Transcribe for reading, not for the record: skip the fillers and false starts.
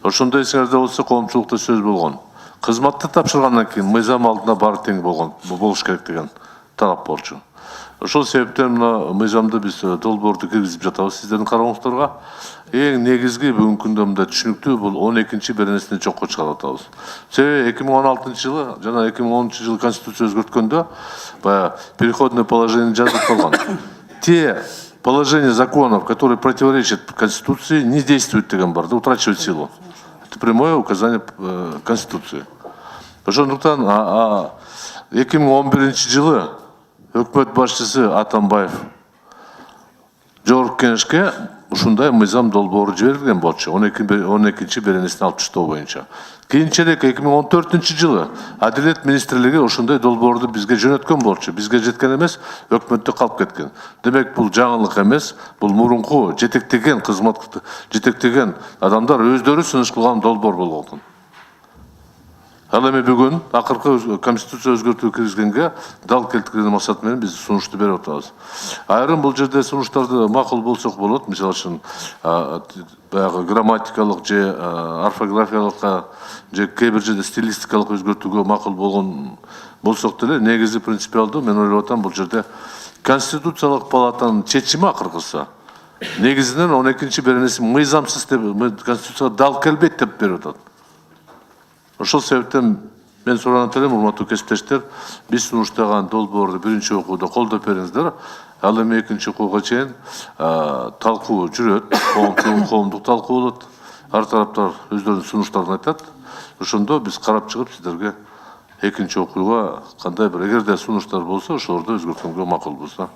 Ошондой эсиңерде болсо коомчулукта сөз болгон. Кызматты тапшыргандан кийин мыйзам алдына баары тең болуш керек деген талап болчу. Ошол себептен мына мыйзамды биз долбоорду киргизип жатабыз сиздердин карооңуздарга. Эң негизги бүгүнкү күндө мында түшүнүктүү бул 12-чи беренесини жокко чыгарып атабыз. Себеби 2016-жылы жана 2010-жылы конституция өзгөрткөндө баягы переходное положение жазылып калган. Те положения законов, которые противоречат Конституции, не действуют деген бар, да утрачивают силу. Это прямое указание Конституции. Ошондуктан 2011-жылы өкмөт башчысы Атамбаев Жогорку Кеңешке ушундай мыйзам долбоору жиберилген болчу 12-чи беренесин алып таштоо боюнча. Кийинчерээк 2014-жылы Адилет министрлиги ушундай долбоорду бизге жөнөткөн болчу. Бизге жеткен эмес, өкмөттө калып кеткен. Демек бул жаңылык эмес, бул мурунку жетектеген кызмат жетектеген адамдар өздөрү сунуш кылган долбоор болгон. Ал эми бүгүн акыркы конституция өзгөртүү киргизгенге дал келтирген максат менен биз сунушту берип атабыз. Айрым бул жерде сунуштарды макул болсок болот. Мисалы үчүн баягы грамматикалык же орфографиялык же кээ бир жерде стилистикалык өзгөртүүгө макул болгон болсок деле негизи принципиалдуу мен ойлоп атам бул жерде конституциялык палатанын чечими акыркысы негизинен 12-чи беренеси мыйзамсыз деп конституцияга дал келбейт деп берип атат. Ошол себептен мен суранат элем, урматтуу кесиптештер, биз сунуштаган долбоорду биринчи окууда колдоп бериңиздер. Ал эми экинчи окууга чейин талкуу жүрөт, коомдук талкуу болот. Ар тараптар өздөрүнүн сунуштарын айтат. Ошондо биз карап чыгып сиздерге экинчи окууга кандай бир эгерде сунуштар болсо, ошолорду өзгөрткөнгө макулбуз да.